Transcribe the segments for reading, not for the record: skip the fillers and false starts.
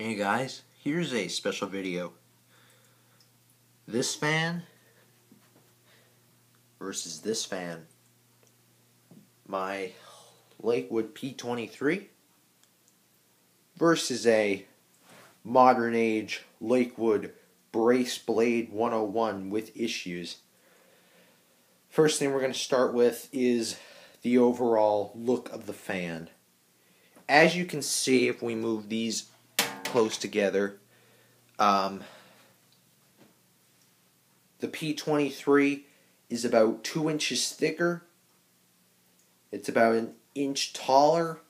Hey guys, here's a special video. This fan versus this fan. My Lakewood P23 versus a modern age Lakewood Brace Blade 101 with issues. First thing we're going to start with is the overall look of the fan. As you can see, if we move these close together, the P23 is about 2 inches thicker. It's about an inch taller,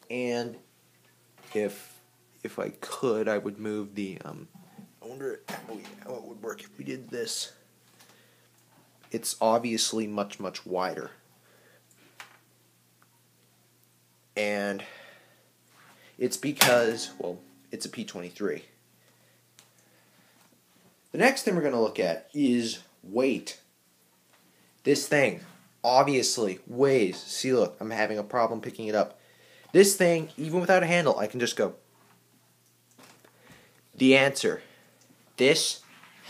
and if I could, I would move the I wonder how it would work if we did this. It's obviously much wider, and it's because, well, it's a P23. The next thing we're going to look at is weight. This thing obviously weighs. See, look, I'm having a problem picking it up. This thing, even without a handle, I can just go. The answer: this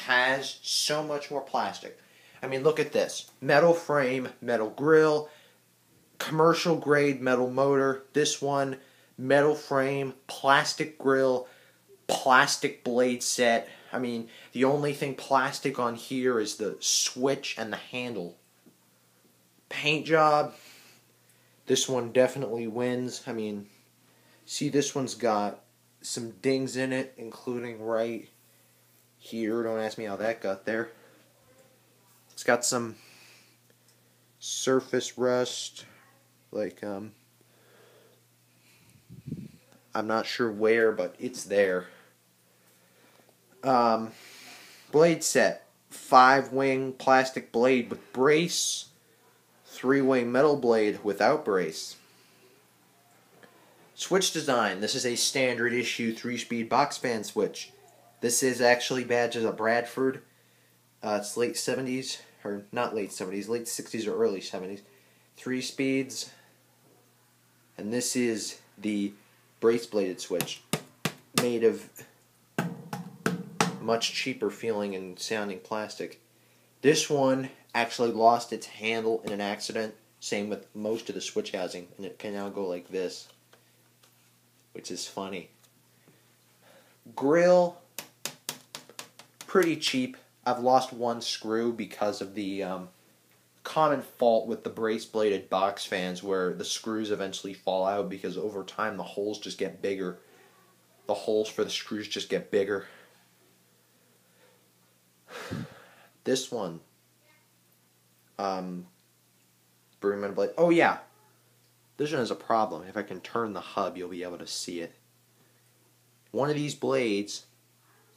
has so much more plastic. I mean, look at this. Metal frame, metal grill, commercial grade metal motor. This one, metal frame, plastic grill, plastic blade set. I mean, the only thing plastic on here is the switch and the handle. Paint job, this one definitely wins. I mean, see, this one's got some dings in it, including right here. Don't ask me how that got there. It's got some surface rust, like, I'm not sure where, but it's there. Blade set: 5-wing plastic blade with brace, 3-wing metal blade without brace. Switch design: this is a standard issue 3-speed box fan switch. This is actually badged as a Bradford. It's late 70s, or not late 70s, late 60s or early 70s. 3 speeds. And this is the brace bladed switch, made of much cheaper feeling and sounding plastic. This one actually lost its handle in an accident, same with most of the switch housing, and it can now go like this, which is funny. Grill, pretty cheap. I've lost one screw because of the common fault with the brace bladed box fans, where the screws eventually fall out because over time the holes just get bigger. The holes for the screws just get bigger. This one, Brewman blade. Oh yeah, this one has a problem. If I can turn the hub, you'll be able to see it. One of these blades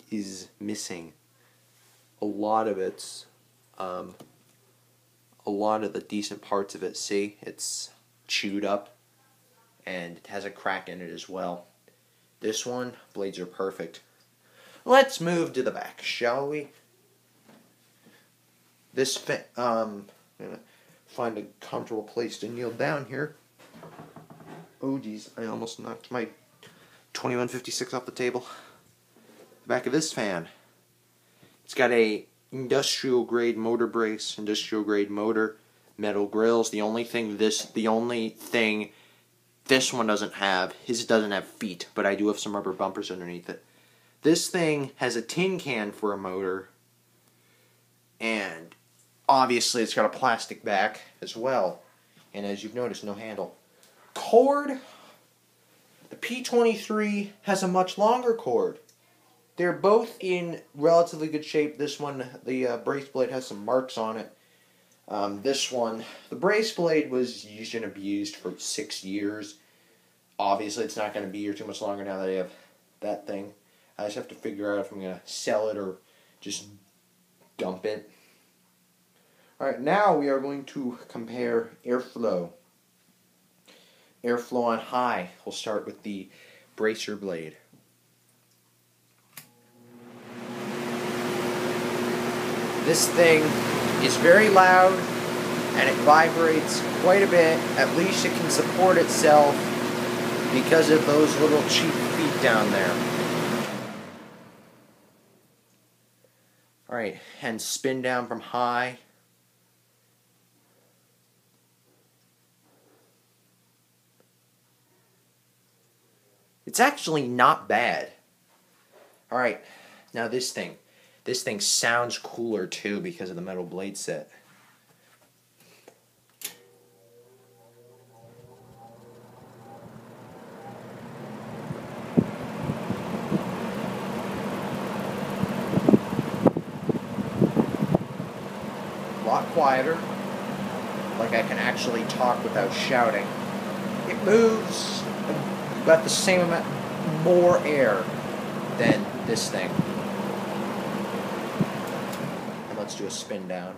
is missing. A lot of it's, a lot of the decent parts of it, see, it's chewed up, and it has a crack in it as well. This one, blades are perfect. Let's move to the back, shall we? This I'm gonna find a comfortable place to kneel down here. Oh geez, I almost knocked my 2156 off the table. The back of this fan, it's got a industrial grade motor brace, industrial grade motor, metal grills. The only thing this one doesn't have is it doesn't have feet, but I do have some rubber bumpers underneath it. This thing has a tin can for a motor, and obviously it's got a plastic back as well, and as you've noticed, no handle. Cord, the P23 has a much longer cord. They're both in relatively good shape. This one, the brace blade, has some marks on it. This one, the brace blade was used and abused for 6 years. Obviously, it's not going to be here too much longer now that I have that thing. I just have to figure out if I'm going to sell it or just dump it. Alright, now we are going to compare airflow. Airflow on high. We'll start with the bracer blade. This thing is very loud, and it vibrates quite a bit. At least it can support itself because of those little cheap feet down there. Alright, and spin down from high. It's actually not bad. Alright, now this thing. This thing sounds cooler too because of the metal blade set. A lot quieter. Like I can actually talk without shouting. It moves about the same amount more air than this thing. And let's do a spin down.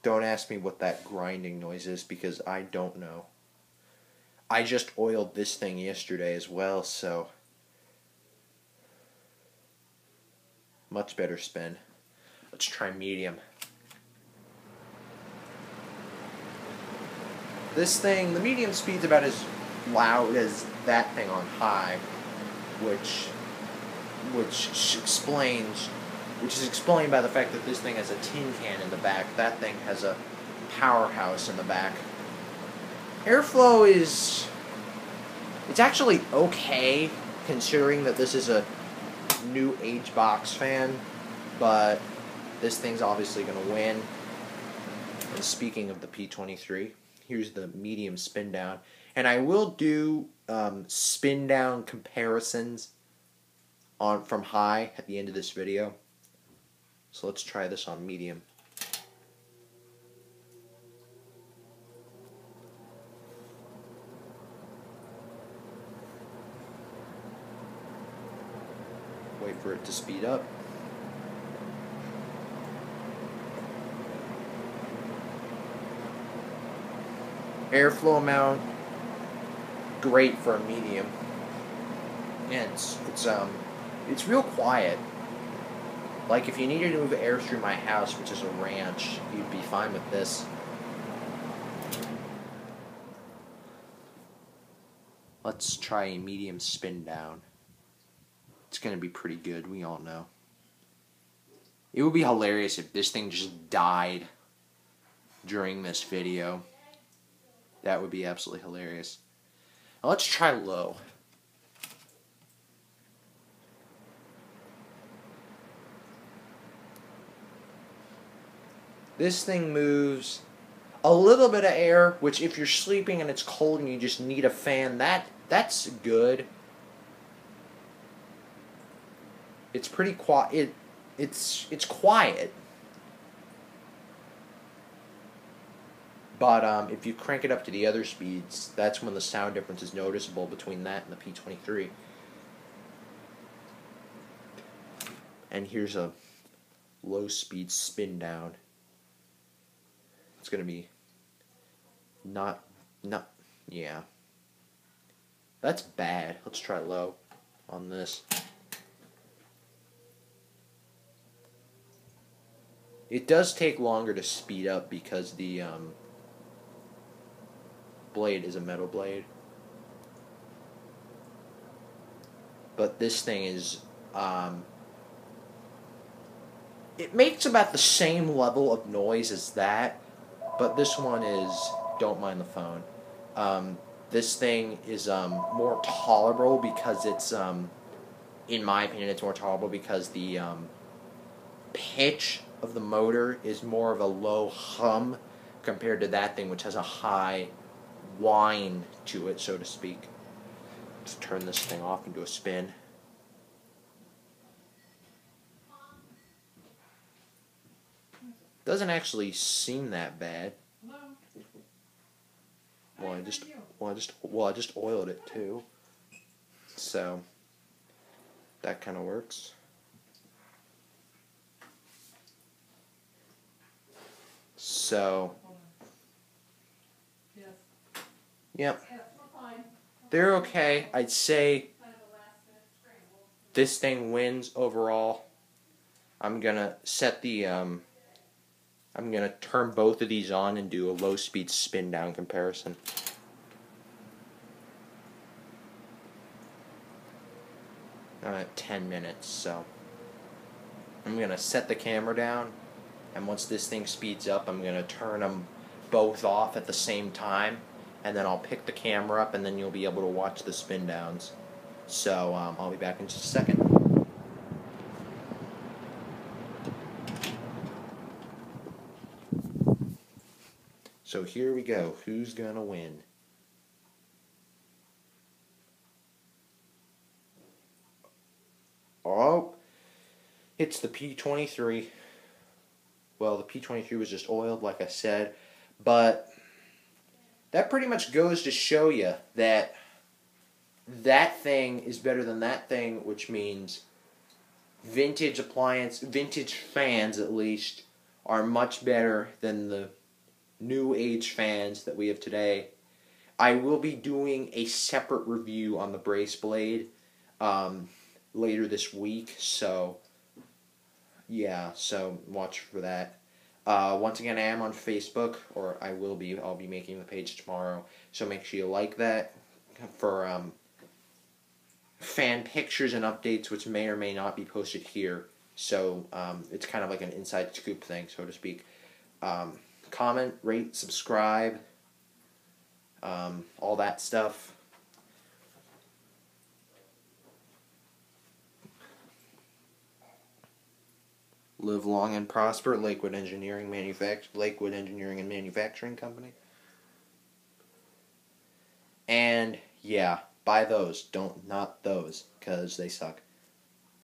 Don't ask me what that grinding noise is because I don't know. I just oiled this thing yesterday as well, so much better spin. Let's try medium. This thing, the medium speed's about as loud as that thing on high, which is explained by the fact that this thing has a tin can in the back. That thing has a powerhouse in the back. Airflow it's actually okay considering that this is a new H-Box fan, but this thing's obviously going to win. And speaking of the P23, here's the medium spin down. And I will do spin down comparisons from high at the end of this video. So let's try this on medium. Wait for it to speed up. Airflow amount, great for a medium. And it's real quiet. Like if you needed to move air through my house, which is a ranch, you'd be fine with this. Let's try a medium spin down. It's gonna be pretty good, we all know. It would be hilarious if this thing just died during this video. That would be absolutely hilarious. Now let's try low. This thing moves a little bit of air, which if you're sleeping and it's cold and you just need a fan, that's good. It's pretty quiet. It's quiet. But if you crank it up to the other speeds, that's when the sound difference is noticeable between that and the P23. And here's a low speed spin down. It's gonna be yeah. That's bad. Let's try low on this. It does take longer to speed up because the blade is a metal blade. But this thing is it makes about the same level of noise as that, but this one is, don't mind the phone. This thing is more tolerable because it's in my opinion it's more tolerable because the pitch of the motor is more of a low hum compared to that thing, which has a high whine to it, so to speak. Let's turn this thing off and do a spin. Doesn't actually seem that bad. Well, I just oiled it too, so that kind of works. So, yep, they're okay. I'd say this thing wins overall. I'm gonna set the I'm going to turn both of these on and do a low speed spin down comparison. I'm at 10 minutes, so I'm going to set the camera down, and once this thing speeds up, I'm going to turn them both off at the same time, and then I'll pick the camera up, and then you'll be able to watch the spin downs. So I'll be back in just a second. So here we go. Who's gonna win? Oh, it's the P23. Well, the P23 was just oiled, like I said, but that pretty much goes to show you that that thing is better than that thing, which means vintage fans at least, are much better than the new age fans that we have today. I will be doing a separate review on the brace blade later this week, so yeah, so watch for that. Once again, I am on Facebook, or I'll be making the page tomorrow, so make sure you like that for fan pictures and updates, which may or may not be posted here. So it's kind of like an inside scoop thing, so to speak. Comment, rate, subscribe, all that stuff. Live long and prosper, Lakewood Engineering and Manufacturing Company. And yeah, buy those. Not those, because they suck.